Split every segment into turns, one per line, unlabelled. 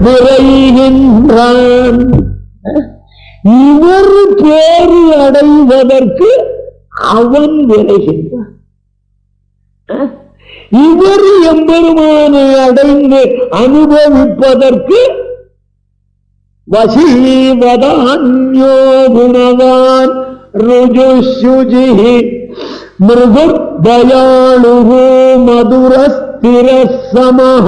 விரைகின்றான். இவர் பேரு அடைவதற்கு அவன் விரைகின்றான். இவர் எம்பெருமானை அடைந்து அனுபவிப்பதற்கு வசீவதான்யோ குணவான் ருஜுசுஜி மிருகுர்தயாளுஹோ மதுரஸ்திரசமஹ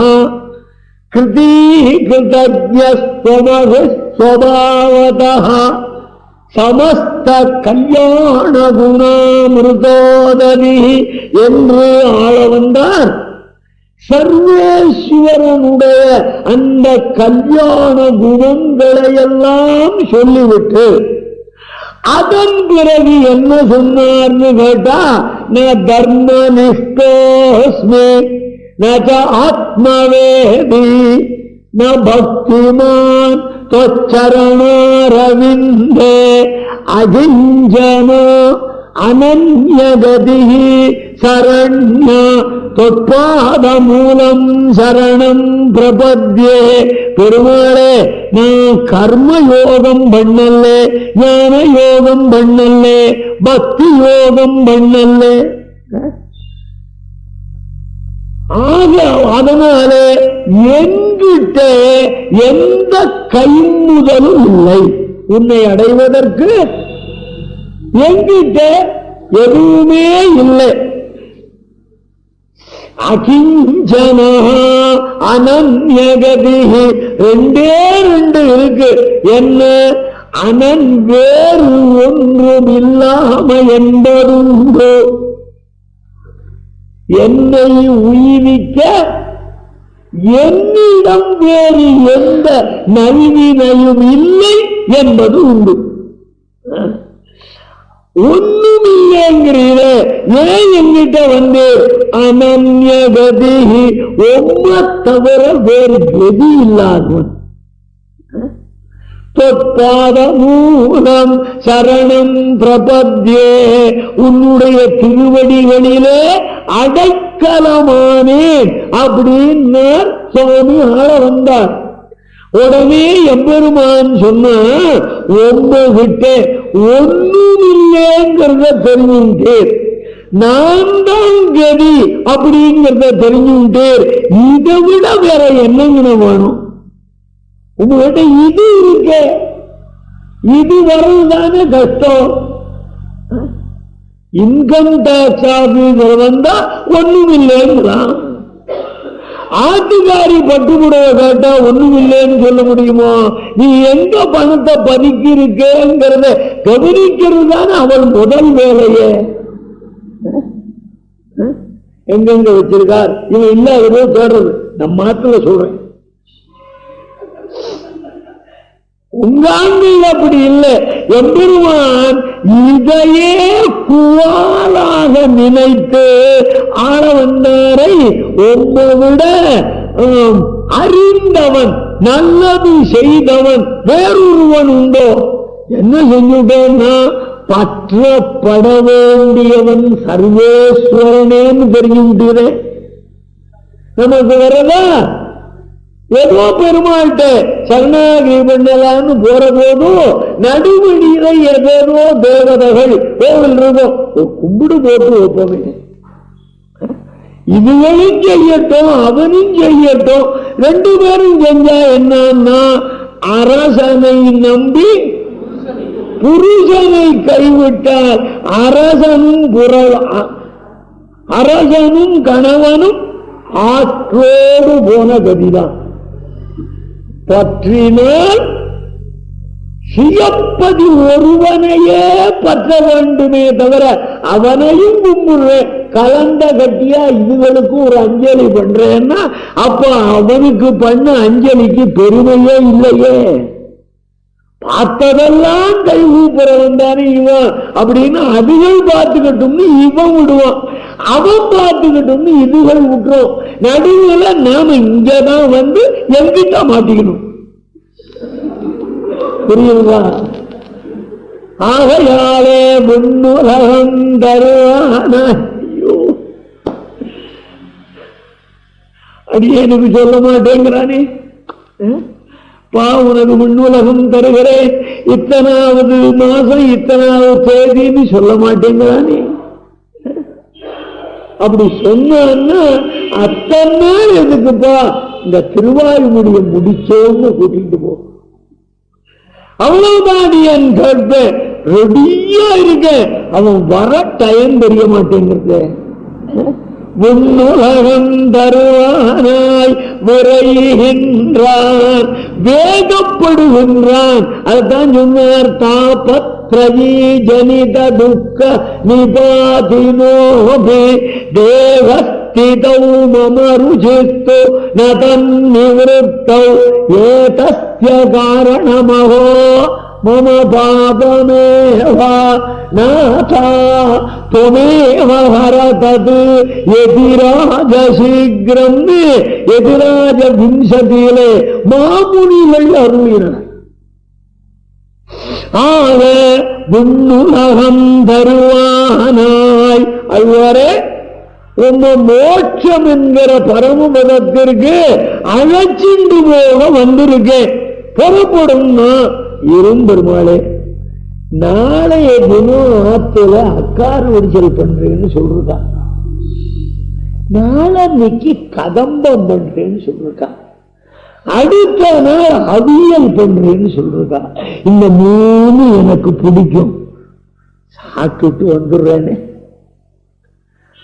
கிருதீகிருதஜ்ஞஸ்வமகுஸ்வபாவதஹ சமஸ்த கல்யாண குணாமிருதோதரி என்று ஆள வந்தார். சர்வேஸ்வரனுடைய அந்த கல்யாண குணங்களை எல்லாம் சொல்லிவிட்டு அதன் பிறகு என்ன சொன்னார்னு கேட்டா, ந தர்மனிஷ்டோஸ்மி ந ஆத்மவேதி ந பக்திமான் त्वच्चरणारविन्दे अजिञ्जनो अनन्यगतिः शरण्य त्वत्पादमूलम् शरणम् प्रपद्ये. பெருமாளே, நான் கர்ம யோகம் பண்ணல்லே, ஞான யோகம் பண்ணல்லே, பக்தி யோகம் பண்ணல்லே. ஆக அதனாலே என்கிட்ட எந்த கைமுதலும் இல்லை. உன்னை அடைவதற்கு என்கிட்ட எதுவுமே இல்லை. அகிஞ்சனா அனன்யகதி ரெண்டே ரெண்டு இருக்கு. என்ன? அனன் வேறு ஒன்றும் இல்லாம என்பதுண்டோ. என்னை உயிரிக்க என்னிடம் வேறு எந்த நல்வினையும் இல்லை என்பது உண்டு. ஒன்னும் இல்லைங்கிறீர ஏன் என்கிட்ட வந்து அனன்யகதி ஒம்ம தவிர வேறு கதி இல்லாதவன். தொற்பாதமூலம் சரணம் பிரபத்யே, உன்னுடைய திருவடிகளிலே அடைக்கலமானேன் அப்படின்னு சுவாமி ஆள வந்தார். உடனே எம்பெருமான் சொன்ன, உங்ககிட்ட ஒன்னும் இல்லைங்கிறத தெரிஞ்சுட்டேன், நான் தான் கதி அப்படிங்கிறத தெரிஞ்சுட்டேன். இதை விட வேற என்னங்க வேணும்? உங்ககிட்ட இது இருக்க, இது வர்றதுதானே கஷ்டம். இன்கம் டாக்ஸ் ஆபீசர் வந்தா ஒண்ணும் இல்லைங்கிறான். ஆட்டுக்காரி பட்டுப்புடவை கேட்டா ஒண்ணும் இல்லைன்னு சொல்ல முடியுமோ? நீ எங்க பணத்தை பதிக்கிறேங்கிறத கவனிக்கிறது தானே அவள் முதல் வேலையே. எங்கெங்க வச்சிருக்கார் இவன் இல்லாததோ தேடுறது. நம்ம நாட்டுல சொல்றேன், உங்க ஆண்கள் அப்படி இல்லை. எம்பெருமான் இதையே குவாலாக நினைத்து ஆள வந்தாரை உம்மை விட அறிந்தவன், நல்லது செய்தவன் வேறொருவன் உண்டோ? என்ன செஞ்சுட்டேன்னா, பற்றப்பட வேண்டியவன் சர்வேஸ்வரனேன்னு தெரிஞ்சுட்டே. நமக்கு வரதா ஏதோ பெருமாள்கிட்ட சரணாகி பண்ணலான்னு போற போதும் நடுவழியில ஏதோ தேவதைகள் கோவில் இருக்கும், கும்பிடு போட்டு வைப்போமே. இதுகளும் செய்யட்டும் அவனும் செய்யட்டும், ரெண்டு பேரும் செஞ்சா என்னன்னா, அரசனை நம்பி புருஷனை கைவிட்டால் அரசனும் கணவனும் ஆற்றோடு போன கதிதான். பற்றினால் சுயப்பதி ஒருவனையே பற்ற வேண்டுமே தவிர அவனையும் கும்பிடுறேன் கலந்த கட்டியா இதுகளுக்கும் ஒரு அஞ்சலி பண்றேன்னா அப்ப அவனுக்கு பண்ண அஞ்சலிக்கு பெருமையே இல்லையே. பார்த்ததெல்லாம் கை ஊப்புறவன் தானே இவன் அப்படின்னு அதுகள் பார்த்துக்கிட்டோம்னு இவன் விடுவான், அவன் பார்த்துக்கிட்டோம்னு இதுகள் விட்டுரும். நடுவில் நாம இங்கதான் வந்து எங்கிட்ட மாட்டிக்கணும். புரியுதா? ஆகையாலே முன்னுலகம் தருவான அடியேனுக்கு சொல்ல மாட்டேங்கிறானே. பா உனக்கு விண்ணுலகம் தருகிறேன், இத்தனாவது மாசம் இத்தனாவது தேதின்னு சொல்ல மாட்டேங்கிறானே. அப்படி சொன்னா அத்தனை நாள் எதுக்குப்பா, இந்த திருவாய்மொழியை முடிச்சோன்னு கூட்டிட்டு போ. அவ்வளவுதான் என் கற்ப ரெடியா இருக்க. அவன் வர டைம் தெரிய மாட்டேங்கிறது. விண்ணுலகம் தருவானாய் விரைகின்றான், வேகப்படுகின்றான். அதுதான் சொன்னார், தாபத்ரயீ ஜனித துக்க நிபாதினோபி தேவஸ்திதௌ மம ருஜிஸ்து நதன்னிவృத்தௌ ஏதஸ்ய காரணமஹோ மம பாபமேவ நாதா துமேவ ஹரதது எதிராஜ சீக்கிரம். எதிராஜ விம்சதியிலே மாமுனிகள் அருளினார். ஆக விண்ணுலகம் தருவானாய். அவ்வாறே உங்க மோட்சம் என்கிற பரமபதத்திற்கு அழைச்சிண்டு போக வந்திருக்கேன், புறப்படும்னா இரும்பெருமாளே நாளைய தினம் ஆத்துல அக்கார ஒடிச்சல் பண்றேன்னு சொல்றா, நாளைக்கு கதம்பம் பண்றேன்னு சொல்றா, அடுத்த நாள் அவியல் பண்றேன்னு சொல்றா. இந்த மூணு எனக்கு பிடிக்கும், சாப்பிட்டு வந்துடுறேன்னு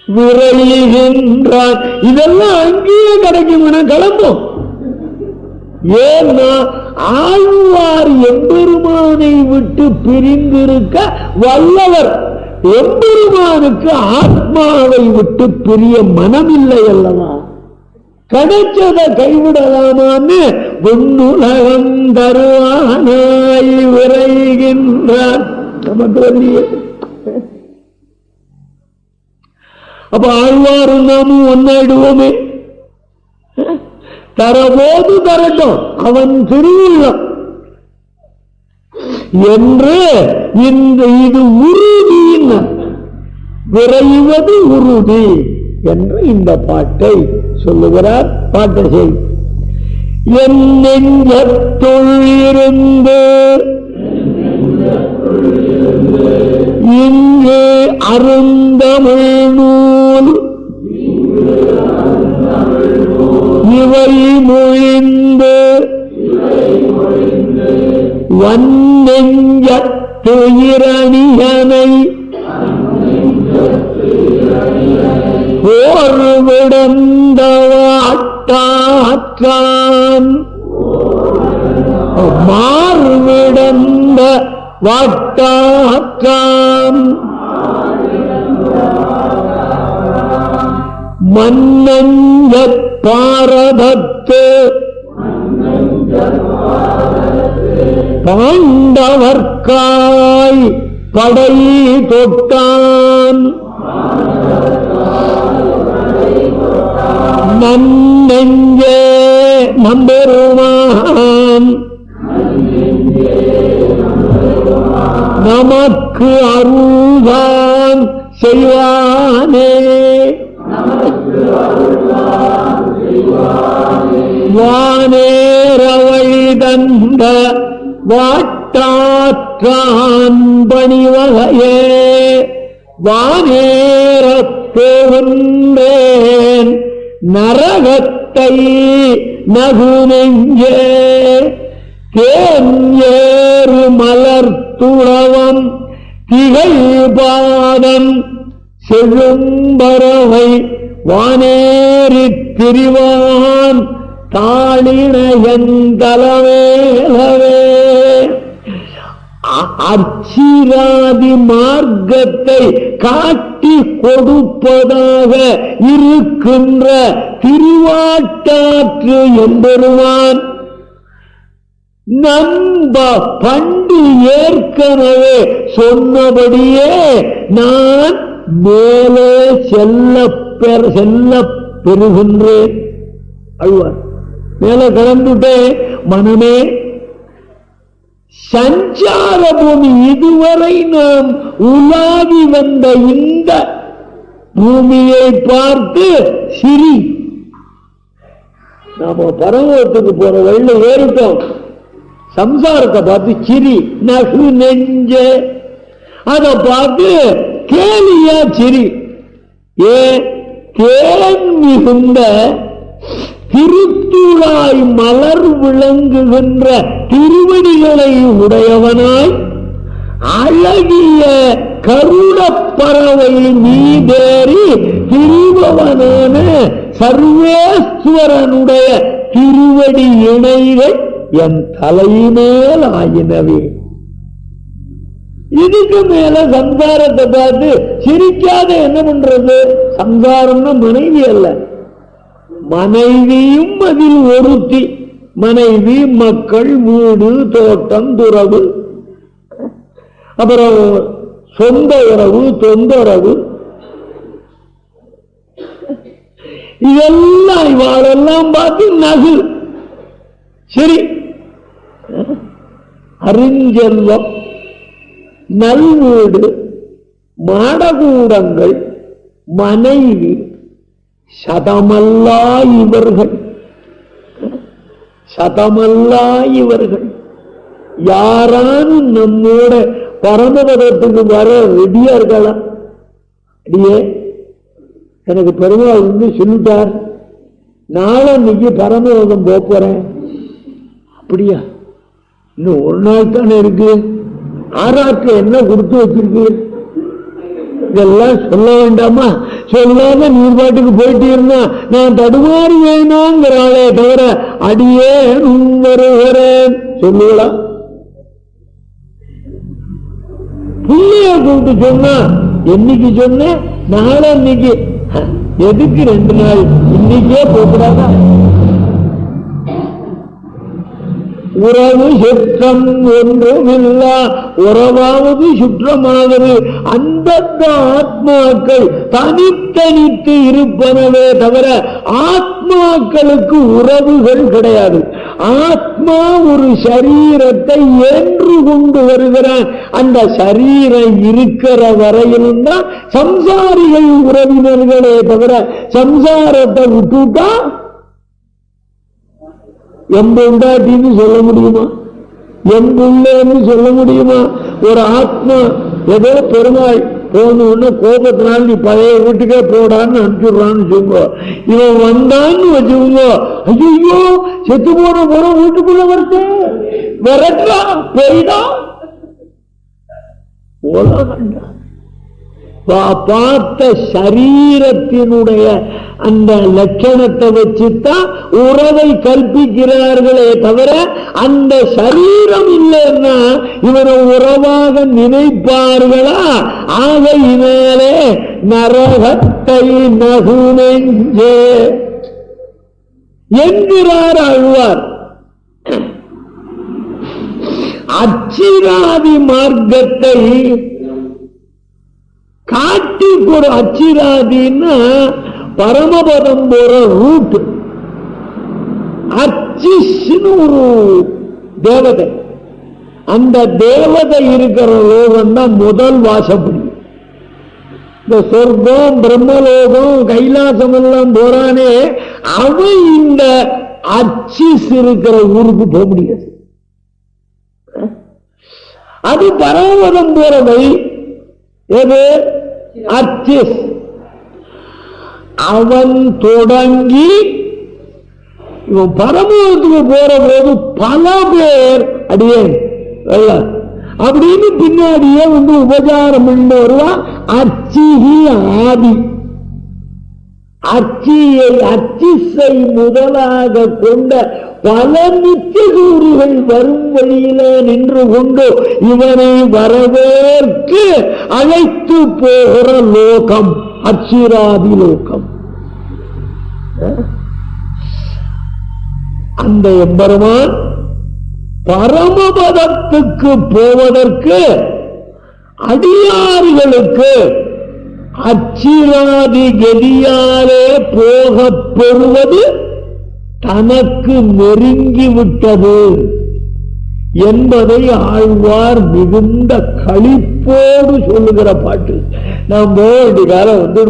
விரைகின்றான். இதெல்லாம் அங்கேயே கிடைக்கும், கிளம்பும். ஏன்னா ஆழ்வார் எம்பெருமானை விட்டு பிரிந்திருக்க வல்லவர். எம்பெருமானுக்கு ஆத்மாவை விட்டு பிரிய மனமில்லை அல்லவா, கிடைச்சதை கைவிடலாமான்னு விண்ணுலகம் தருவானாய் விரைகின்றான். நமக்கு வரலையே. அப்ப ஆழ்வாரும் நாமும் ஒன்னாயிடுவோமே. தரபோது தரட்டும், அவன் திருவுள்ளம் என்று இது உறுதி, விரைவது உறுதி என்று இந்த பாட்டை சொல்லுகிறார். பாட்டை செய். என் நெஞ்சத்துள் இருந்து இங்கு அருந்தமிழ் நூல் இவை மொழிந்து வன்னெஞ்சத்துயிரணியனை போர் விடந்த வாட்டாற்றான், மார்விடந்த வாட்டாற்றான், மன்னஞ்ச பாரதத்து பாண்டவர்க்காய் படை தொட்டான், நன்னெஞ்சே நம்பெருமான் நமக்கு அருள்தான் செய்வானே. வானேரவழி தந்த வாட்டாற்றான் பணிவகையே வானேரப் போகின்றேன் நரகத்தை நகுநெஞ்சே தேன் ஏறு மலர்த்துளவம் திகைபாதம் செழும்பறவை வானேறித் திரிவான் தாளிணையன் தலைவேலவே. அர்ச்சிராதி மார்க்கத்தை காட்டி கொடுப்பதாக இருக்கின்ற திருவாட்டாற்று எம்பெருமான் நம்ப பண்டு ஏற்கனவே சொன்னபடியே நான் மேலே செல்ல பெறுகின்றேன். அழுவார் மேல கலந்துட்டே மனமே சஞ்சார பூமி, இதுவரை நாம் உலாவி வந்த இந்த பூமியை பார்த்து சிரி. நாம பரமத்துக்கு போற வழியில ஏறிட்டோம், சம்சாரத்தை பார்த்து சிரி, நகு நெஞ்ச, அதை பார்த்து கேலியா சிரி. தேன் மிகுந்த திருத்துழாய் மலர் விளங்குகின்ற திருவடிகளை உடையவனாய் அழகிய கருடப்பறவை மீதேறி திருபவனான சர்வேஸ்வரனுடைய திருவடி இணைகள் என் தலைமேல் ஆயினவே. இதுக்கு மேல சம்சாரத்தை பார்த்து சிரிக்காத என்ன பண்றது? சம்சாரம்னு மனைவி அல்ல, மனைவியும் அதில் ஒருத்தி. மனைவி, மக்கள், வீடு, தோட்டம், துறவு, அப்புறம் சொந்த உறவு, தொந்தரவு, இதெல்லாம் இவாளெல்லாம் பார்த்து நகு. சரி, அறிஞ்செல்வம், நல்வீடு, மாடகூடங்கள், மனைவி, சதமல்லா இவர்கள், சதமல்லா இவர்கள் யாரானும் நம்மோட பரமபதத்துக்கு வர ரெடியா இருக்கலாம். அடியே எனக்கு பெருமாள் வந்து சொல்லிட்டார், நாளைக்கு பரமபதம் போறேன். அப்படியா? இன்னும் ஒரு நாள் தானே இருக்கு. ஆராய்ச்சி என்ன கொடுத்து வச்சிருக்கு? இதெல்லாம் சொல்ல வேண்டாமா? சொல்லாம நீர் பாட்டுக்கு போயிட்டு இருந்தா நான் தடுமாறி வேணாங்கிறாளே தவிர அடியே வருகிறேன் சொல்லுவா? புள்ளைய கூப்பிட்டு சொன்னா என்னைக்கு சொன்ன? நாளை இன்னைக்கு. எதுக்கு 2 நாள்? இன்னைக்கே போகக்கூடாதா? உறவு சுற்றம் ஒன்றுமில்லா உறவாவது சுற்றமாவது அந்தந்த ஆத்மாக்கள் தனித்தனித்து இருப்பனவே தவிர ஆத்மாக்களுக்கு உறவுகள் கிடையாது. ஆத்மா ஒரு சரீரத்தை ஏற்று கொண்டு வருகிறான். அந்த சரீரம் இருக்கிற வரையிலும் தான் சம்சாரிகள் உறவினர்களே தவிர சம்சாரத்தை விட்டுட்டா எம்புண்டாட்டின்னு சொல்ல முடியுமா? எம்புள்ளன்னு சொல்ல முடியுமா? ஒரு ஆத்மா ஏதோ பெருமாள் போன கோபத்தினால நீ பழைய வீட்டுக்கே போடான்னு அனுப்பிச்சுடுறான்னு சொல்லுங்க. இவன் வந்தான்னு வச்சுக்கோங்க, ஐயோ செத்து போன வீட்டுக்குள்ள வருது, வரட்டா போயிடா பார்த்த சரீரத்தினுடைய அந்த லட்சணத்தை வச்சுத்தான் உறவை கல்பிக்கிறார்களே தவிர அந்த சரீரம் இல்லைன்னா இவனை உறவாக நினைப்பார்களா? ஆகையினாலே நரகத்தை நகுநெஞ்சே என்கிறார் ஆழ்வார். அச்சிராதி மார்க்கத்தை காட்டி ஒரு அச்சிராதின்னா பரமபதம் போற ரூட். அச்சிஸ்னு ஒரு தேவதை, அந்த தேவதை இருக்கிற லோகம் தான் முதல் வாசப்படி. இந்த சொர்க்கம், பிரம்மலோகம், கைலாசம் எல்லாம் போறானே அவன் இந்த அச்சிஸ் இருக்கிற ஊருக்கு போக முடியாது. அது பரமபதம் போறவை. எது? அச்சிஸ். அவன் தொடங்கி இவன் பரமபதத்துக்கு போற போது பல பேர் அடியே அப்படின்னு பின்னாடியே வந்து உபச்சாரம் பண்ணி வருவான். அச்சிஹி ஆதி. அச்சியை அச்சிசை முதலாக கொண்ட பல நித்தியசூரிகள் வரும் வழியில நின்று கொண்டு இவனை வரவேற்று அழைத்து போகிற லோகம் அச்சிராதி லோகம். அந்த எம்பெருமான் பரமபதத்துக்கு போவதற்கு அடியார்களுக்கு அச்சிராதி கதியாலே போகப் பெறுவது தனக்கு நெருங்கிவிட்டது என்பதை ஆழ்வார் மிகுந்த களிப்போடு சொல்லுகிற பாட்டு. நாம் போக வேண்டிய காலம் வந்து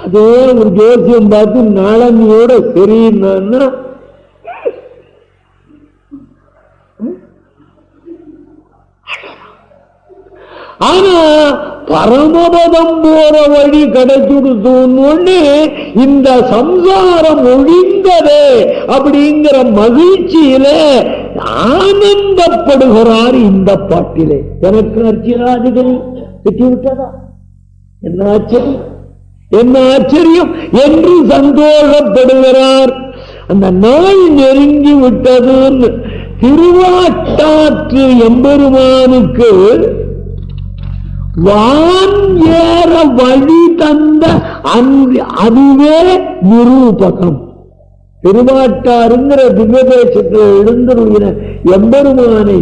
அதே ஒரு ஜோசியம் பார்த்து நாளன்னியோட சரின்னா ஆனா பரமபதம் போற வழி கிடைச்சுடுத்தோன்னு இந்த சம்சாரம் ஒழிந்ததே அப்படிங்கிற மகிழ்ச்சியில ஆனந்தப்படுகிறார் இந்த பாட்டிலே. எனக்கு அர்ச்சனாதிகள் திட்டி விட்டதா? என்ன ஆச்சரியம், என்ன ஆச்சரியம் என்று சந்தோஷப்படுகிறார். அந்த நாள் நெருங்கி விட்டதுன்னு திருவாட்டாற்று எம்பெருமானுக்கு வான் ஏற வழி தந்த அதுவே நிரூபகம். திருவாட்டாருங்கிற திவ்யதேசத்தில் எழுந்துள்ள எம்பெருமானை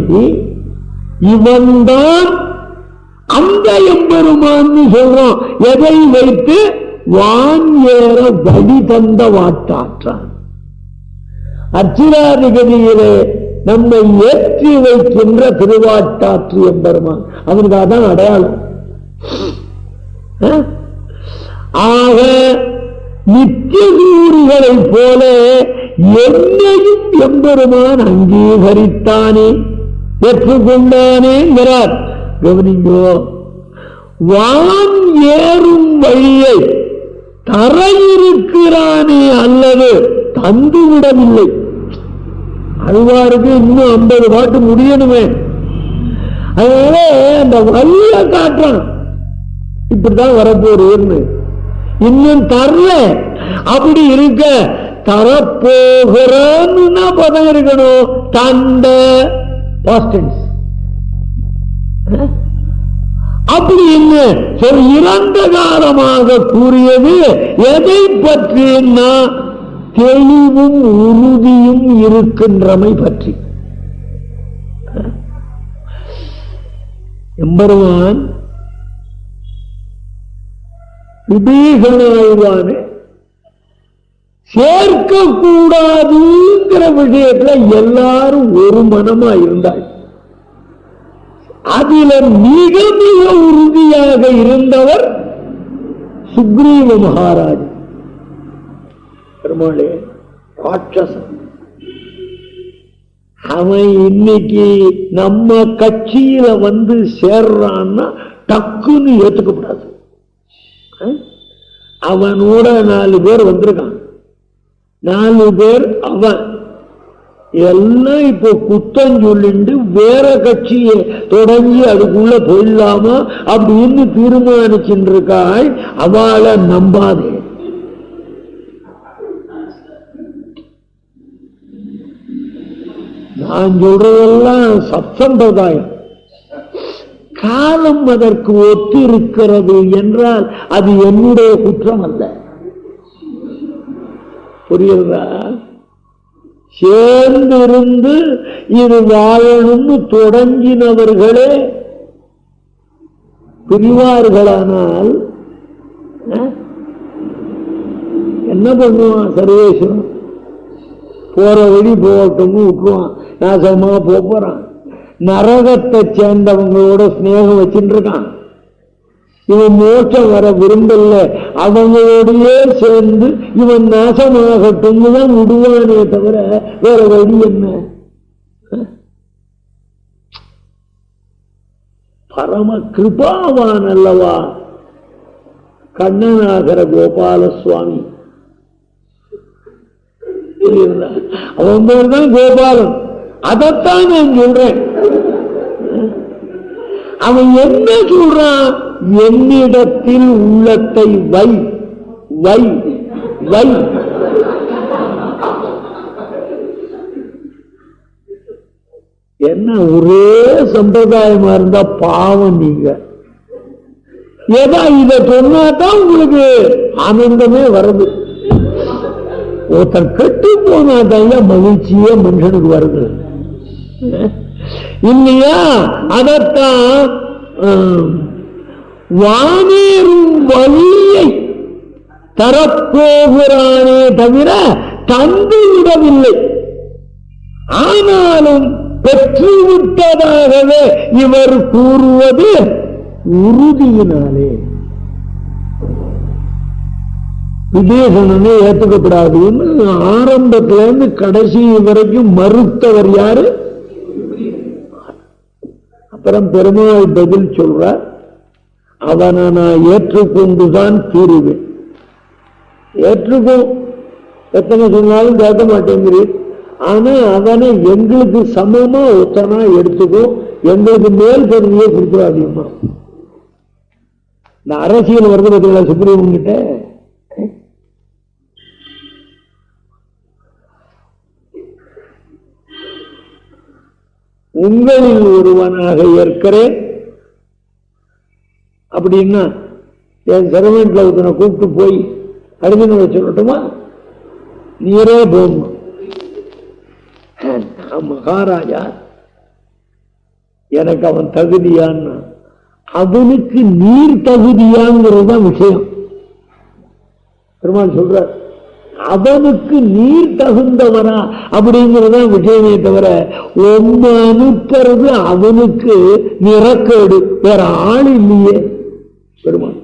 இவன்தான் அந்த எம்பெருமான் சொல்றோம். எதை வைத்து? வான் ஏற வழி தந்த வாட்டாற்றான். அர்ச்சிராதிகதியிலே நம்மை ஏற்றி வைக்கின்ற திருவாட்டாற்று எம்பெருமான் அவனுக்கு அதான் அடையாளம். ஆக நித்தியசூரிகளை போல என்னையும் எம்பெருமான் அங்கீகரித்தானே, ஏற்றுக்கொண்டானேங்கிறார். கவனிங்கோ, வான் ஏறும் வழியை தர இருக்கிறானே அல்லது தந்துவிடவில்லை. அழுவாருக்கு இன்னும் 50 பாட்டு முடியணுமே. அதனால அந்த வழிய காட்டுறான், இப்படிதான் வரப்போறேன்னு. இன்னும் தரல. அப்படி இருக்க தரப்போகிறன்னு பதம் இருக்கணும். தந்த பாஸ்டன்ஸ் அப்படி என்ன சொல்? இறந்த காலமாக கூறியது எதை பற்றினா தெளிவும் உறுதியும் இருக்கின்றமை பற்றி. எம்பெருமான் விபீஷணாயுவான சேர்க்கக்கூடாதுங்கிற விஷயத்துல எல்லாரும் ஒரு மனமா இருந்தாள். அதில மிக மிக உறுதியாக இருந்தவர் சுக்ரீவ மகாராஜ். பெருமாளே, ராட்சசன் அவன் இன்னைக்கு நம்ம கட்சியில வந்து சேர்றான்னா டக்குன்னு ஏத்துக்கப்படாது. அவனோட 4 பேர் வந்திருக்கான். 4 பேர் அவன் எல்லாம் இப்போ குத்தம் சொல்லிட்டு வேற கட்சியை தொடங்கி அதுக்குள்ள போயிடலாமா அப்படின்னு தீர்மானிச்சுருக்காள். அவளை நம்பாதே. நான் சொல்றதெல்லாம் சத்சம்பிரதாயம். காலம் அதற்கு ஒத்து இருக்கிறது என்றால் அது என்னுடைய குற்றம் அல்ல. புரியுதா? சேர்ந்திருந்து இது வாழணும்னு தொடங்கினவர்களே பிரிவார்களானால் என்ன பண்ணுவான்? சர்வேஸ்வரன் போற வழி போகட்டும் விட்டுருவான், நாசமா போறான். நரகத்தை சேர்ந்தவங்களோட ஸ்நேகம் வச்சுட்டு இருக்கான். இவன் மோட்சம் வர விரும்பல, அவங்களோடையே சேர்ந்து இவன் நாசமாகட்டும் தான் விடுவானே தவிர வேற வழி என்ன? பரம கிருபாவான் அல்லவா கண்ணனாகர கோபால சுவாமி. அவன் பேர் தான் கோபாலன். அதைத்தான் நான் சொல்றேன். அவன் என்ன சொல்றான்? என்னிடத்தில் உள்ளத்தை வை வை வை. என்ன ஒரே சம்பிரதாயமா இருந்தா பாவம். நீங்க ஏதா இதை சொன்னாதான் உங்களுக்கு ஆனந்தமே வருது. ஒருத்தர் கெட்டு போனாதான் மகிழ்ச்சியே மனுஷனுக்கு வருது இல்லையா? அதத்தான் வானேறும் வழியை தரப்போகிறானே தவிர தந்து விடவில்லை. ஆனாலும் பெற்றுவிட்டதாகவே இவர் கூறுவது உறுதியினாலே. விபீஷணனை ஏற்றுக்கப்படாதுன்னு ஆரம்பத்திலிருந்து கடைசி வரைக்கும் மறுத்தவர் யாரு? அப்புறம் பெருமாள் பதில் சொல்றார். அவனை நான் ஏற்றுக்கொண்டுதான் தீருவேன். ஏற்றுக்கோ, எத்தனை சொன்னாலும் கேட்க மாட்டேங்கிறீர். ஆனா அவனை எங்களுக்கு சமமா ஒத்தனா எடுத்துக்கோ, எங்களுக்கு மேல் பதவியை கொடுத்துடாதீங்கம்மா. இந்த அரசியல் வருது பார்த்தீங்களா சுப்ரீம் கிட்ட, உங்களில் ஒருவனாக ஏற்கிறேன் அப்படின்னா என் சர்வெண்ட்ல ஒருத்தனை கூப்பிட்டு போய் அர்ஜுனனை சொல்லட்டுமா, நீரே போகணும். மகாராஜா எனக்கு அவன் தகுதியான்னா, அவனுக்கு நீர் தகுதியாங்கிறது தான் விஷயம். பெருமாள் சொல்றார், அவனுக்கு நீர் தகுந்தவரா அப்படிங்கிறதா விஷயமே தவிர ஒன்னு அனுப்புறது அவனுக்கு நிறக்கேடு, வேற ஆள் இல்லையே. பெருமாள்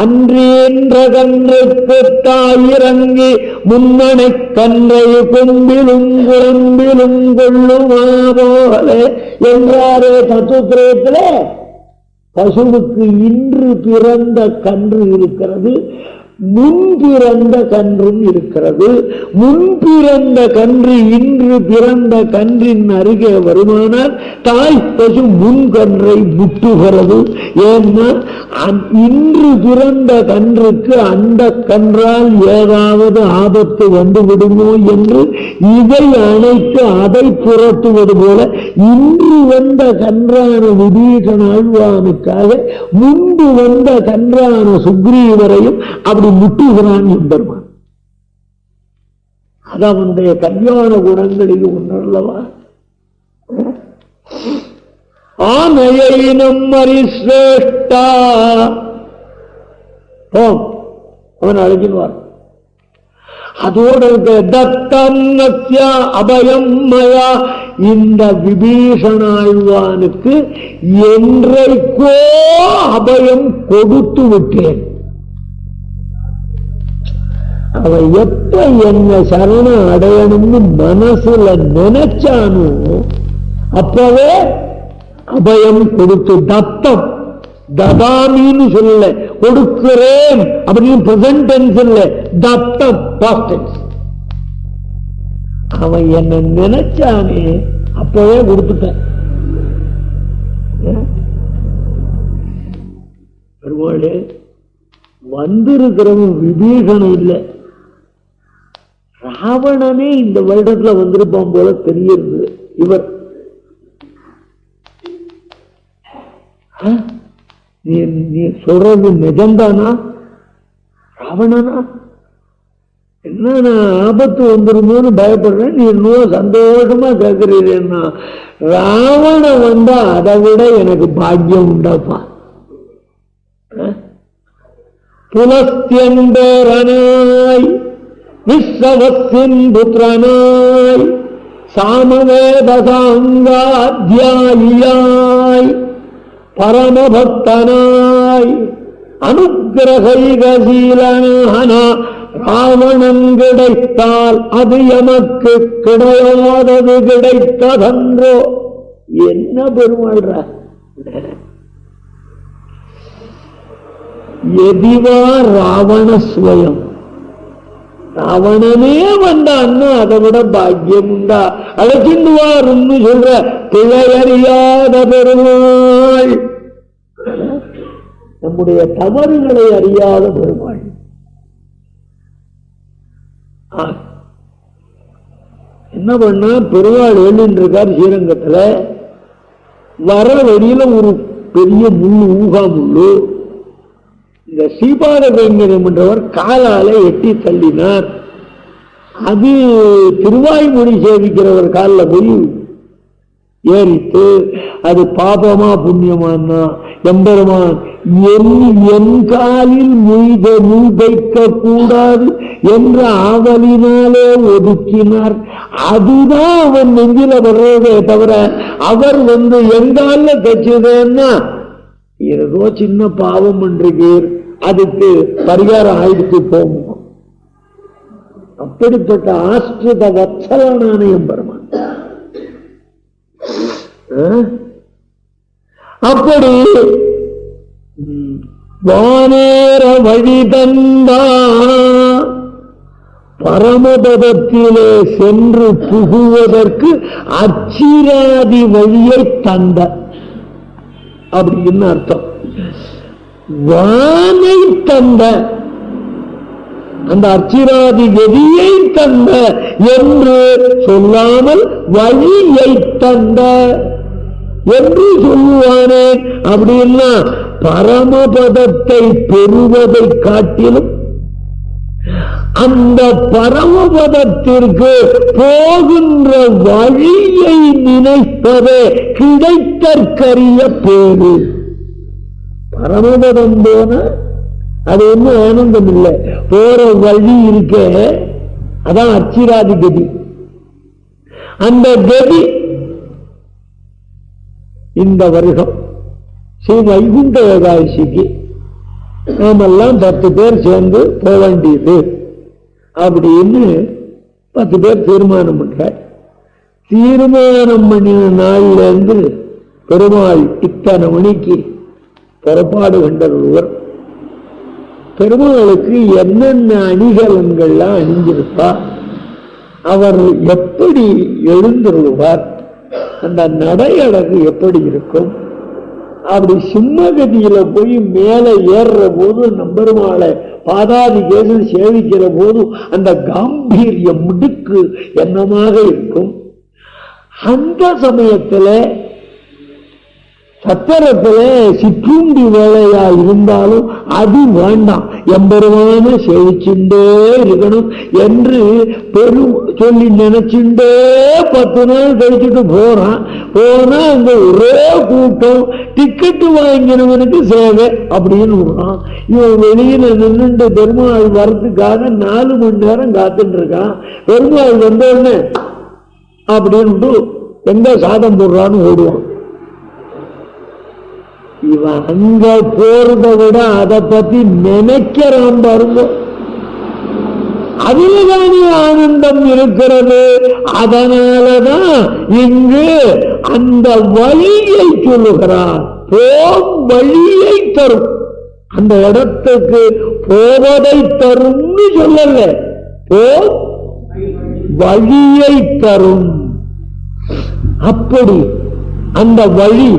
அன்றேன்ற கன்றுக்கு தாயிறங்கி முன்னணை கன்றை கொம்பிலும் குழம்பிலும் கொள்ளுமா போல என்றாரே தத்துவத்திரயத்துல. பசுவுக்கு இன்று பிறந்த கன்று இருக்கிறது, முன் பிறந்த கன்றும் இருக்கிறது. முன் பிறந்த கன்று இன்று பிறந்த கன்றின் அருகே வருமானால் தாய் பசு முன் கன்றை முட்டுகிறது. ஏன்னா இன்று பிறந்த கன்றுக்கு அந்த கன்றால் ஏதாவது ஆபத்து வந்து விடுமோ என்று இதை அணைத்து அதை புரட்டுவது போல இன்று வந்த கன்றான விபீஷண ஆழ்வானுக்காக முன்பு வந்த கன்றான சுக்ரீவரையும் அப்படி முட்டுகிறான் என்பருமான். அது அவனுடைய கல்யாண குணங்களில் ஒன்றல்லவா. ஆனையினம் மரிசிரேஷ்டா அவன் அழைக்கின்றார். அதோடு தத்தம் அபயம் மயா, இந்த விபீஷணாழ்வானுக்கு என்றைக்கோ அபயம் கொடுத்து விட்டேன். அவன் எப்ப என்ன சரணம் அடையணும்னு மனசுல நினைச்சானோ அப்பவே அபயம் கொடுத்து, தத்தம் ததாமின்னு சொல்லல, கொடுக்கிறேன் அப்படின்னு பிரசன்ட் டென்ஸ் இல்ல, தத்தம் பாஸ்ட் டென்ஸ். அவன் என்ன நினைச்சானே அப்பவே கொடுத்துட்டேன். பெருமாளே வந்திருக்கிறவன் விபீஷணன் இல்லை, ராவணனே இந்த வருடத்துல வந்திருப்பான் போல தெரியுது. இவர் நீ சொல்றது நிஜம்தானா? ராவணனா என்ன ஆபத்து வந்துருமோன்னு பயப்படுறேன், நீ இன்னும் சந்தோஷமா கேட்கிறீன்னா, ராவணன் வந்தா அதை விட எனக்கு பாக்கியம் உண்டாப்பா. புலஸ்தியன்பேரனாய் விஸ்வத்தின் புத்திரனாய் சாமவேதசாங்காத்யாயியாய் பரமபக்தனாய் அனுக்கிரகீகசீலனான ராவணன் கிடைத்தால் அது எமக்கு கிடையாதது கிடைத்ததன்றோ. என்ன பெருமாள்ற எதிவா ராவணஸ்வயம், ராவணனே வந்தான்னா அதை விட பாக்கியம் உண்டா? அழைச்சிடுவாருன்னு சொல்ற பிழையறியாத பெருமாள், நம்முடைய தவறுகளை அறியாத பெருமாள். என்ன பண்ணா பெருமாள் எழுந்திருக்கார் ஸ்ரீரங்கத்துல. வர வழியில ஒரு பெரிய முள்ளு, ஊகா முள்ளு. இந்த சீபாத கைங்கரியம் என்றவர் காலால எட்டி தள்ளினார். அது திருவாய்மொழி சேவிக்கிறவர் காலில் போய் ஏறித்து, அது பாபமா புண்ணியமானா எம்பெருமான் என் காலில் முய்தைக்க கூடாது என்ற ஆவலினாலே ஒதுக்கினார். அதுதான் அவன் நெஞ்சில வர்றதே தவிர அவர் எங்கால தச்சுதேன்னா ஏதோ சின்ன பாவம் என்றீர், அதுக்கு பரிகாரம் ஆயிடுத்து போகும். அப்படிப்பட்ட ஆஸ்திரித வத்சலனான எம்பெருமான். அப்படி வானேற வழி தந்தா பரமபதத்திலே சென்று புகுவதற்கு அச்சிராதி வழியை தந்த அப்படின்னு அர்த்தம். வானை தந்த, அந்த அச்சிராதி கதியை தந்த என்று சொல்லாமல் வழியை தந்த என்று சொல்லுவானே. அப்படின்னா பரமபதத்தை பெறுவதை காட்டிலும் அந்த பரமபதத்திற்கு போகின்ற வழியை நினைப்பதே கிடைத்தற்கரிய பேரு. பரமபதம் போன அது ஒன்றும் ஆனந்தம் இல்லை, போற வழி இருக்க, அதான் அச்சிராதி கதி. அந்த கதி இந்த வருஷம் ஸ்ரீ வைகுண்ட ஏகாதசிக்கு நாமெல்லாம் 10 பேர் சேர்ந்து போக வேண்டியது அப்படின்னு 10 பேர் தீர்மானம் பண்ற. தீர்மானம் பண்ணின நாள்ல இருந்து பெருமாள் இத்தனை மணிக்கு புறப்பாடு கண்டவர். பெருமாளுக்கு என்னென்ன அணிகலன்கள்லாம் அணிஞ்சிருப்பா, அவர் எப்படி எழுந்துருவார், அந்த நடையழகு எப்படி இருக்கும், அப்படி சிம்மகதியில போய் மேல ஏறுற போது நம்பெருமாளை பாதாதி கேசல் சேவிக்கிற போது அந்த காம்பீரிய முடுக்கு என்னமாக இருக்கும். அந்த சமயத்துல சத்திரத்துல சிற்றுண்டி வேலையா இருந்தாலும் அது வேண்டாம், எம்பெருமான சேவிச்சுட்டே இருக்கணும் என்று சொல்லி நினைச்சுட்டே 10 நாள் கழிச்சுட்டு போறான். போனா அங்க ஒரே கூட்டம், டிக்கெட்டு வாங்கினவனுக்கு சேவை அப்படின்னு விடுறான். இவன் வெளியில நின்று பெருமாள் வரத்துக்காக 4 மணி நேரம் காத்துட்டு இருக்கான். பெருமாள் வந்தோடனே அப்படின்னு எங்க சாதம் போடுறான்னு ஓடுவான். இவன் அங்க போறத விட அதை பத்தி நினைக்கிறான் பாருங்க, அதில்தானே ஆனந்தம் இருக்கிறது. அதனாலதான் இங்கு அந்த வழியை சொல்லுகிறான், போம் வழியை தரும். அந்த இடத்துக்கு போவதை தரும்னு சொல்லல, போம் வழியை தரும். அப்படி அந்த வழி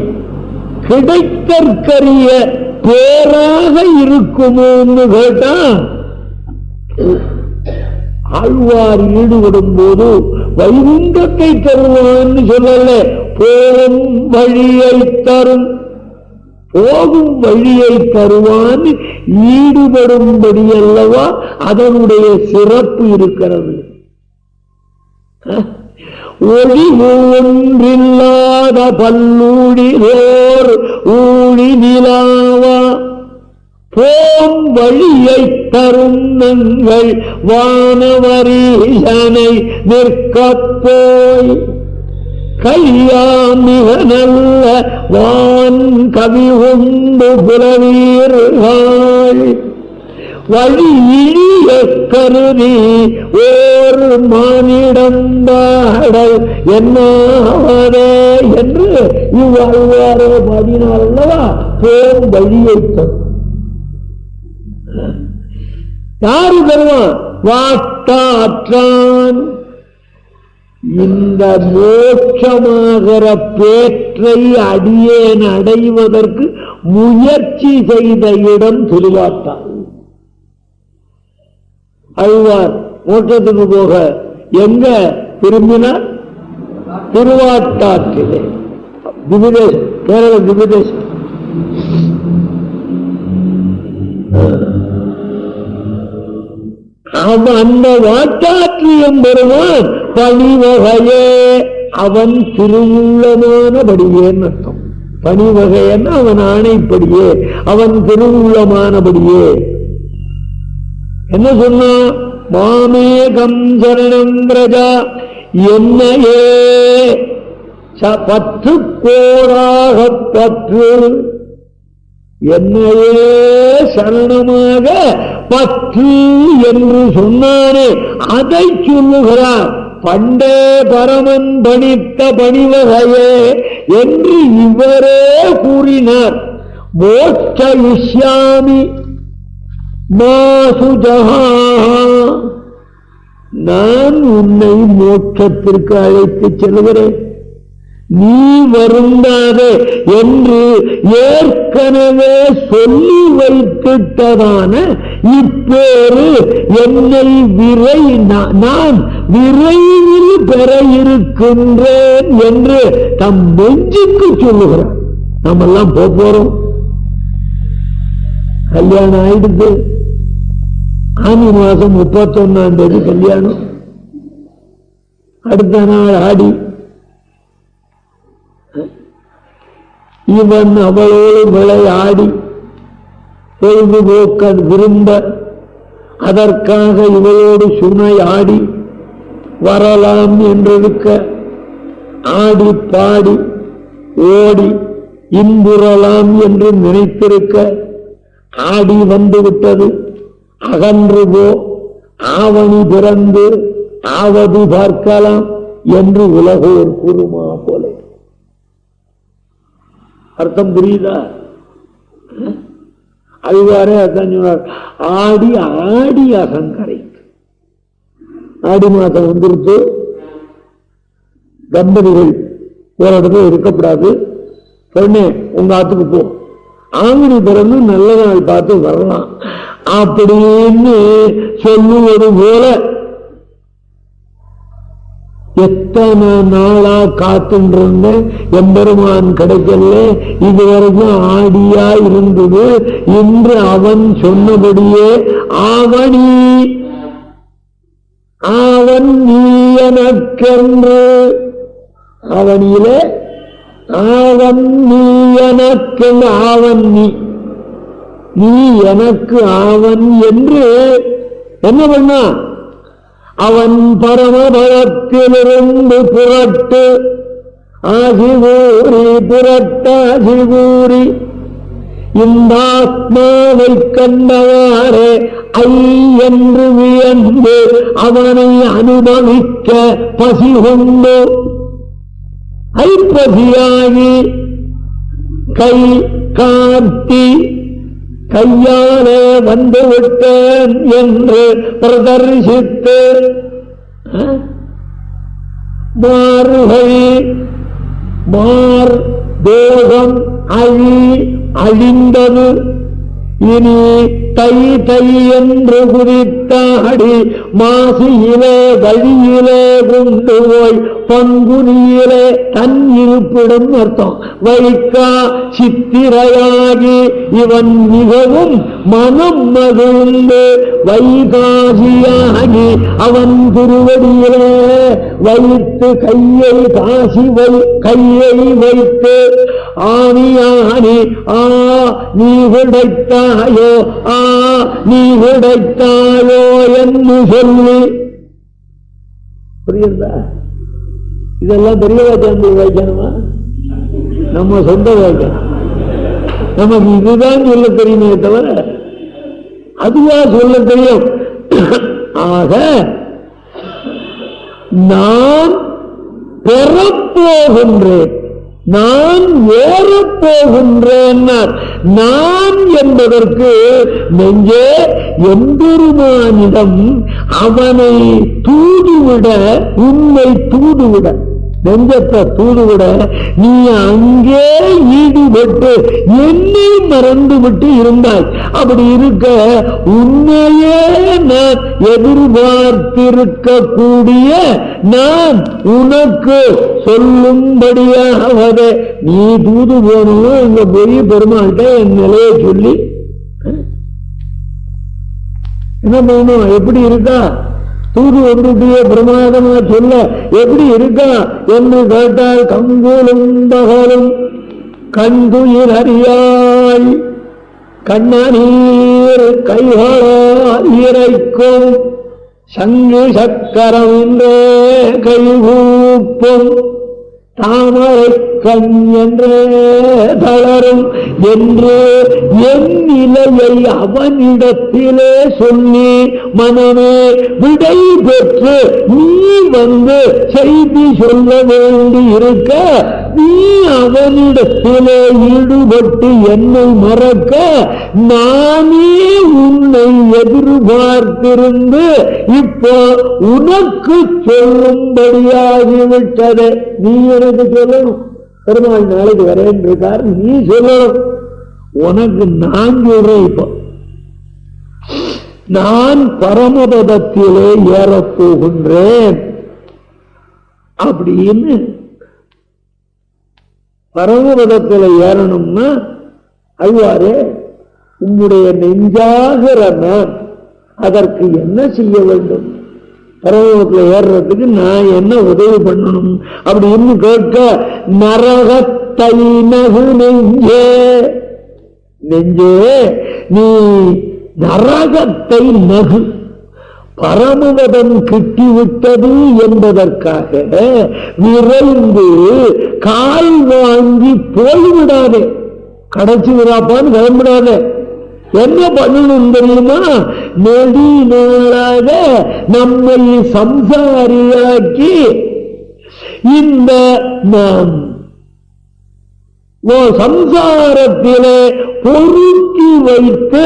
கிடைத்தற்கரிய பேராக இருக்குமோன்னு கேட்டா, ஆழ்வார் ஈடுபடும் போது வைகுண்டத்தை தருவான்னு சொல்லல, போகும் வழியை தரும், போகும் வழியை தருவான்னு ஈடுபடும்படி அல்லவா அதனுடைய சிறப்பு இருக்கிறது. ஒளி ஒன்றில்லாத பல்லூழியோர் ஊழி நிலாவா போம் வழியை தரும் நங்கள் வானவரீசனை நிற்கப் போய் கையாமிக நல்ல வான் கவி உண்டு புலவீர்கள் வழி இழிய கருதி ஓர் மானிடம்பாடல் என்னாவதே என்று இவ்வாறு பாடினார் அல்லவா. போம் வழியை தரும். யாரு தருவான்? வாட்டாற்றான். இந்த மோட்சமாகிற பேற்றை அடியேன் அடைவதற்கு முயற்சி செய்த இடம் திருவாட்டான். அழ்வார் மோட்சத்துக்கு போக எங்க திரும்பினார்? திருவாட்டாற்றிலே. திவிதேசம், கேரள திவிதேசம். அந்த வாட்டாற்றியம் பெறுவான் பணிவகையே, அவன் திருவுள்ளமானபடியே அர்த்தம். பணிவகைன்னா அவன் ஆணைப்படியே, அவன் திருவுள்ளமானபடியே. என்ன சொன்னா? மாமேகம் சரணம் பிரஜா, என்னையே பற்று கோடாக பற்று, என்னையே சரணமாக பற்று என்று சொன்னானே அதை சொல்லுகிறார். பண்டே பரமன் பணித்த பணிவகையே என்று இவரே கூறினார். மோட்சயிஷ்யாமி மா சுஜஹா, நான் உன்னை மோட்சத்திற்கு அழைத்து செல்கிறேன், நீ வருந்தாதே என்று ஏற்கனவே சொல்லி வைத்திட்டதான இப்பேறு என்னை நான் விரைவில் பெற இருக்கின்றேன் என்று தம் நெஞ்சுக்கு சொல்லுகிறார். நம்ம எல்லாம் போறோம், கல்யாணம் ஆயிடுது, ஆனி மாசம் 31ஆம் தேதி கல்யாணம், அடுத்த நாள் ஆடி, இவன் அவளோடு விளையாடி பொழுதுபோக்க விரும்ப அதற்காக இவளோடு சுனை ஆடி வரலாம் என்றிருக்க ஆடி பாடி ஓடி இன்புறலாம் என்று நினைத்திருக்க ஆடி வந்து விட்டது, அகன்று போ, ஆவணி பிறந்து ஆவது பார்க்கலாம் என்று உலகோர் கூறுமா போல. அர்த்தம் புரியுதா? அதுவாரே அர்த்தம் சொன்னார். ஆடி ஆடி அகங்கரை, ஆடி மாதம் வந்துருச்சு, தம்பதிகள் ஒரு இடத்துல இருக்கப்படாது, பொண்ணே உங்க ஆத்துக்கு போ, ஆவணி பிறந்து நல்ல நாள் பார்த்து வரலாம் அப்படின்னு சொல்லுவது போல எத்தனை நாளா காத்துருந்த எம்பெருமான் கிடைக்கல, இதுவரைக்கும் ஆடியா இருந்தது. இன்று அவன் சொன்னபடியே ஆவணி அவன் நீ எனக்கென்று, அவனியில ஆவன் நீ எனக்கு, ஆவன் நீ எனக்கு ஆவன் என்று என்ன பண்ணா, அவன் பரமபதத்திலிருந்து புரட்டு ஆசிகூறி புரட்டாசிகூறி இந்த ஆத்மாவை கண்டவாறே ஐ என்று வியந்து அவனை அனுபவிக்க பசி கொண்டு ஐப்பசியாகி கை காட்டி கையாலே வந்து விட்டேன் என்று பிரதர்சித்து மாறுகை மார் தேகம் அழிந்தது, இனி தை தை என்று குதித்தாடி மாசியிலே வழியிலே கொண்டு போய் பங்குனியிலே தன் இருப்பிடும் அர்த்தம் வைக்கா சித்திரையாகி இவன் மிகவும் மனம் மகிழ்ந்து வைகாசியாகி அவன் திருவடியிலே வைத்து கையை வைத்து ஆணியானி ஆ நீ கிடைத்தாயோ, ஆ நீ கிடைத்தாயோ என்று சொல்லி. புரியுதா? இதெல்லாம் பெரிய வாக்கியம் வைக்கணுமா? நம்ம சொந்த வாக்கியம், நமக்கு இதுதான் சொல்ல தெரியுமே தவிர அதுவா சொல்ல தெரியும். ஆக நான் பெறப்போகின்றேன், நான் ஏறப்போகின்றேன். நான் என்பதற்கு நெஞ்சே எம்பெருமானிடம் அவனை தூதுவிட, உன்னை தூதுவிட, நெஞ்சத்தை தூதுவிட நீ அங்கே ஈடுபட்டு என்னை மறந்து விட்டு இருந்தாய். அப்படி இருக்க உன்னையே நான் எதிர்பார்த்திருக்கக்கூடிய நான் உனக்கு சொல்லும்படியாவது நீ தூது போனோம் இங்க பெரிய பெருமாள்கிட்ட என் நிலையை சொல்லி என்ன பண்ணணும், எப்படி இருக்கா தூது ஒன்றுடைய பிரமாதமா சொல்ல எப்படி இருக்கா என்று கேட்டால் கங்குலும் பகலும் கண்துயில் அறியாய் கண்ணநீர் கைகளால் இறைக்கும் சங்கு சக்கரம் என்றே கைகூப்பும் தாமரை கண் என்றே தளரும் என்று என் நிலையை அவனிடத்திலே சொல்லி மனமே விடை பெற்று நீ வந்து செய்தி சொல்ல வேண்டி இருக்க நீ அவனிடத்திலே ஈடுபட்டு என்னை மறக்க நானே உன்னை எதிர்பார்த்திருந்து இப்போ உனக்கு சொல்லும்படியாகிவிட்டது. நீ எனக்கு சொல்லணும், பெருமாள் நாளைக்கு வரேன் இருக்கார், நீ சொல்லணும். உனக்கு நான் சொல்றேன். இப்போ நான் பரமபதத்திலே ஏறப்போகின்றேன் அப்படின்னு. பரமபதத்தில் ஏறணும்னா அழ்வாரே உம்முடைய நெஞ்சாகிற நான் அதற்கு என்ன செய்ய வேண்டும், பரமபதத்தில் ஏறுறதுக்கு நான் என்ன உதவி பண்ணணும் அப்படின்னு கேட்க, நரகத்தை நகு நெஞ்சே, நெஞ்சே நீ நரகத்தை நகு, பரமபதம் கிட்டிவிட்டது என்பதற்காக விரைந்து கால் வாங்கி போய்விடாதே, கடைசி விடாப்பான்னு கிளம்பிடாதே. என்ன பண்ணணும் தெரியுமா, நெடி நாளாக நம்மை சம்சாரியாக்கி இந்த நாம் சம்சாரத்திலே பொருத்தி வைத்து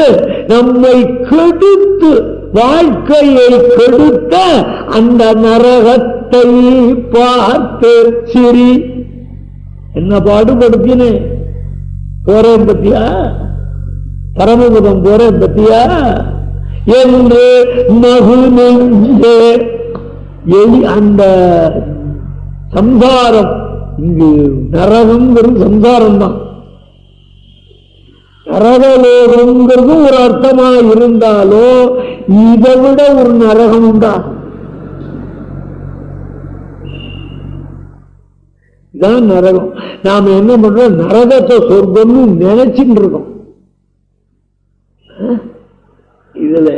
நம்மை கெடுத்து வாழ்க்கையை கெடுத்த அந்த நரகத்தை பார்த்து சிரி. என்ன பாடுபடுத்தினேன், போறேன் பத்தியா, பரமபதம் போறேன் பத்தியா என்று நகு நெஞ்சே. அந்த சம்சாரம், இங்கு நரகம்ங்கிறது சம்சாரம் தான். நரகலோகங்கிறது ஒரு அர்த்தமா இருந்தாலும் இதை விட ஒரு நரகம் உண்டா? இதான் நரகம். நாம என்ன பண்றோம், நரகத்தை சொர்க்கம்னு நினைச்சுட்டு இருக்கோம். இதுல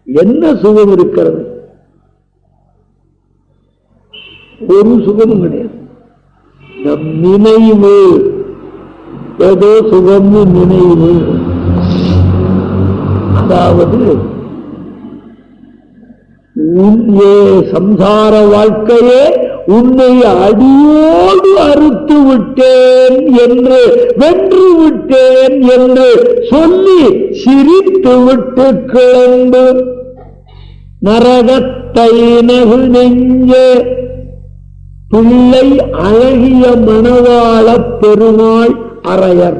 என்ன சுகம் இருக்கிறது? ஒரு சுகமும் கிடையாது. நம் நினைவு ஏதோ சுகம்னு நினைவு. அதாவது சம்சார வாழ்க்கையே உன்னை அடியோடு அறுத்து விட்டேன் என்று, வென்று விட்டேன் என்று சொல்லி சிரித்து விட்டு கிளம்பு நரகத்தை நகு நெஞ்சே. பிள்ளை அழகிய மணவாள பெருமாள் அரையர்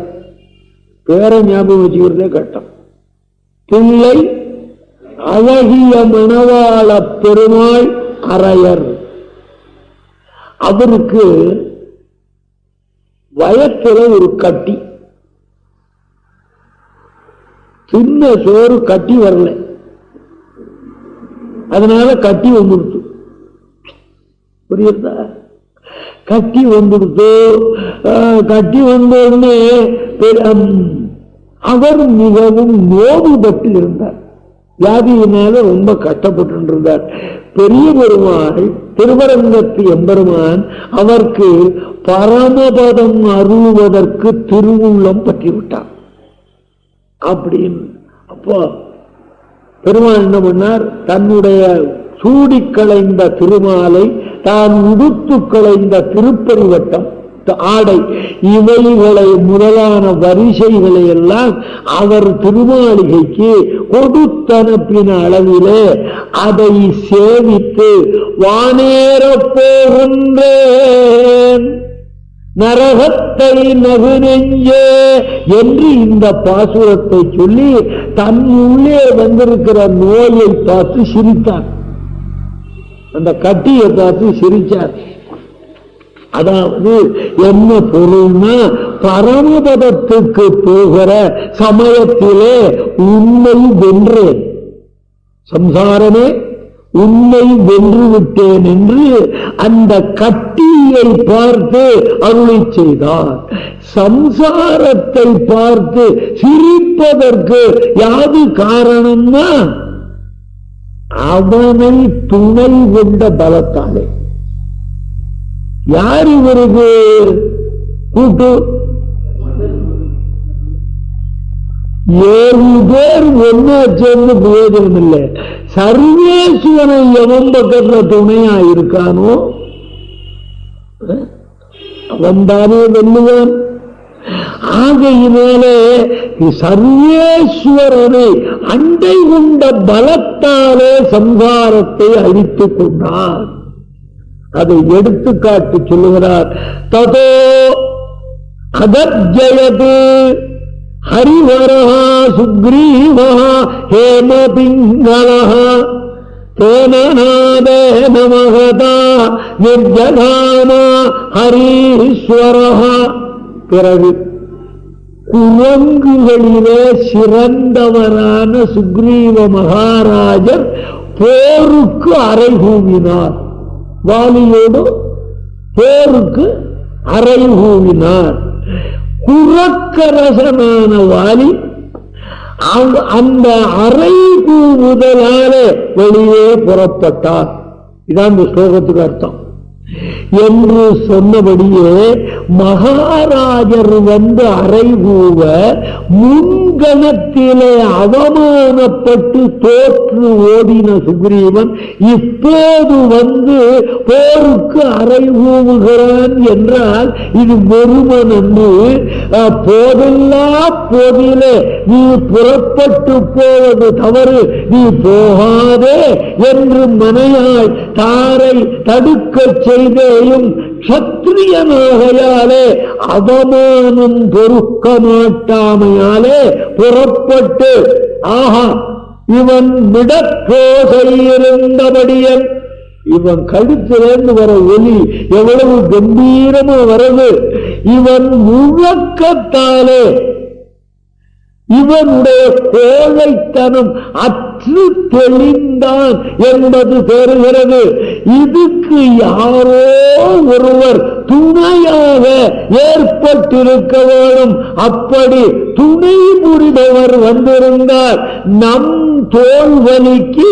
பேர ஞாபகம் வச்சுக்கிறதே கட்டம். பிள்ளை அழகிய மணவாள பெருமாள் அரையர். அவருக்கு வயத்துல ஒரு கட்டி, சின்ன சோறு கட்டி வரல, அதனால கட்டி வந்துடுச்சு. புரியுதா? கட்டி வந்துடுத்து. கட்டி வந்தோடனே அவர் மிகவும் நோவுபட்டு இருந்தார். வியாதியினால ரொம்ப கஷ்டப்பட்டு இருந்தார். பெரிய பெருமாள் திருவரங்கத்து எம்பெருமான் அவருக்கு பரமபதம் அருள்வதற்கு திருவுள்ளம் பற்றிவிட்டார். அப்படின்னு அப்போ பெருமாள் என்ன பண்ணார், தன்னுடைய சூடி களைந்த திருமாலை, தான் உடுத்து களைந்த திருப்பரிவட்டம் ஆடை, இவைகளை முதலான வரிசைகளை எல்லாம் அவர் திருமாளிகைக்கு கொடுத்தனுப்பின அளவிலே அதை சேவித்து வானேறப் போகின்றேன் நரகத்தை நகு நெஞ்சே என்று இந்த பாசுரத்தை சொல்லி தன் உள்ளே வந்திருக்கிற நோயை பார்த்து சிரித்தார். அந்த கட்டியை பார்த்து சிரிச்சார். அதாவது என்ன பொருள்னா, பரமபதத்துக்கு போகிற சமயத்திலே உன்னை வென்றேன், சம்சாரமே உன்னை வென்று விட்டேன் என்று அந்த கட்டியை பார்த்து அருளை செய்தார். சம்சாரத்தை பார்த்து சிரிப்பதற்கு யாது காரணம்னா அவனை துணை கொண்ட பலத்தாலே. யார் இவருக்கு கூட்டு? 7 பேர் ஒன்னா சேர்ந்து பிரயோஜனம் இல்லை. சர்வேஸ்வரன் எவன் பக்கத்துல துணையா இருக்கானோ அவன் தானே வெல்லுவான். ஆகையினாலே சர்வேஸ்வரனை அண்டை கொண்ட பலத்தாலே சம்சாரத்தை அழித்துக் கொண்டார். அதை எடுத்துக்காட்டு சொல்லுகிறார். ததோ அதர்ஜயது ஹரிவரஹ சுக்ரீவஹ ஹேமபிங்களஹ தேனநாதேன மகதா நிர்ஜகாம ஹரீஸ்வரஹ. பிறகு குரங்குகளிலே சிறந்தவரான சுக்ரீவ மகாராஜர் போருக்கு அறைகூவினார். வாலியோடு போருக்கு அறைகூவினார். குரக்கரசனான வாலி அந்த அறை கூவுதலாலே வெளியே புறப்பட்டார். இதான் இந்த ஸ்லோகத்துக்கு அர்த்தம். என்று சொன்னபடியே மகாராஜர் வந்து அறைகூவ முன்கணத்திலே அவமானப்பட்டு தோற்று ஓடின சுக்ரீவன் இப்போது வந்து போருக்கு அறைகூவுகிறான் என்றால் இது வெறுமனன்று. போதெல்லா போதிலே நீ புறப்பட்டு போவது தவறு, நீ போகாதே என்று மனையாய் தாரை தடுக்க செய்தேயும் க்ஷத்ரியனாகையாலே அவமானம் பொறுக்க மாட்டாமையாலே புறப்பட்டு ஆஹா இவன் விடப்போசை இருந்தபடியன். இவன் கழுத்திலிருந்து வர ஒலி எவ்வளவு கம்பீரமா வருது. இவன் முழக்கத்தாலே இவனுடைய கோழைத்தனம் அற்று தெளிந்தான் என்பது தெரிகிறது. இதுக்கு யாரோ ஒருவர் துணையாக ஏற்பட்டிருக்க வேண்டும். அப்படி துணை புரிபவர் வந்திருந்தார். நம் தோல்வலிக்கு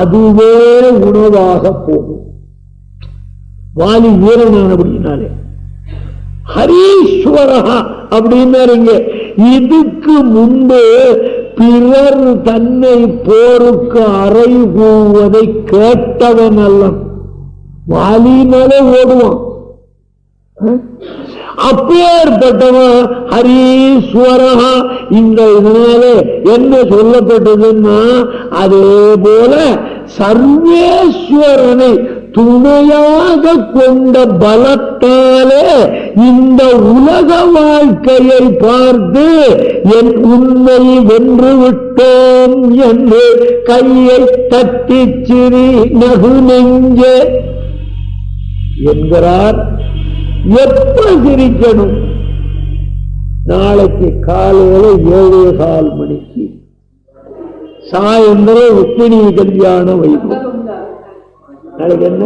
அதுவே உணவாக போகும். வாலி வீரனானபடினாலே ஹரீஸ்வரஹா அப்படின்னாருங்க. இதுக்கு முன்பு பிறர் தன்னை போருக்கு அறைகூவதை கேட்டவன் அல்ல, வாலினாலே ஓடுவான். அப்பேற்பட்டவன் ஹரீஸ்வரஹா. இந்த இதனாலே என்ன சொல்லப்பட்டதுன்னா அதே போல சர்வேஸ்வரனை துணையாக கொண்ட பலத்தாலே இந்த உலக வாழ்க்கையை பார்த்து என் உண்மை வென்று விட்டோம் என்று கையை தட்டி சிறி நகு நெஞ்சே என்கிறார். எப்ப சிரிக்கணும்? நாளைக்கு காலையில 7:15 மணிக்கு சாயந்தரம் ருக்மிணி கல்யாண வைபவம். நாளைக்கு என்ன?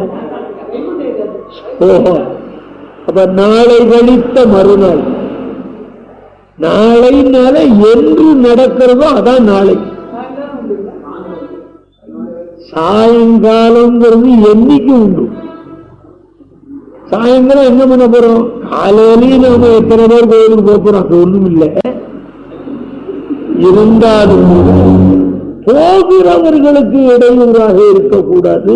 அப்ப நாளை கழித்த மறுநாள். நாளைனால என்று நடக்கிறதோ அதான் நாளை. சாயங்காலம்ங்கிறது என்னைக்கு உண்டு. சாயங்காலம் என்ன பண்ண போறோம்? காலையிலேயே நாம எத்தனை பேர் கோயிலுக்கு போறோம்? அது ஒண்ணும் இல்லை. இருந்தாலும் போகிறவர்களுக்கு இடையூறாக இருக்கக்கூடாது.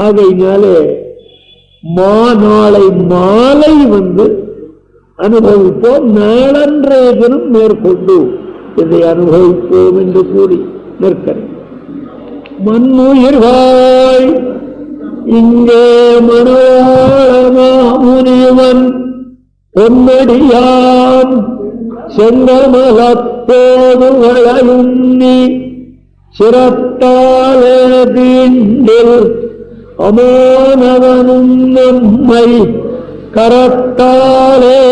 ஆகையினாலே நாளை மாலை வந்து அனுபவிப்போம். நாளன்றைய தினம் மேற்கொண்டு இதை அனுபவிப்போம் என்று கூறி நிற்கிறேன். மண்ணுயிர்வாய் இங்கே மனோளமாமுனிவன் பொன்னடியான் செங்கமலத்தோடு வளையுண்ணி சிரத்தாலே தீண்டில் அமானவனும் நம்மை கரத்தாலே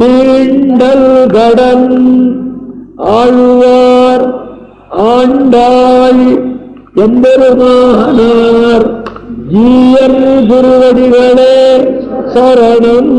தீண்டல் கடன் ஆழ்வார் ஆண்டாள் எம்பெருமானார் ஜீயர் திருவடிகளே சரணம்.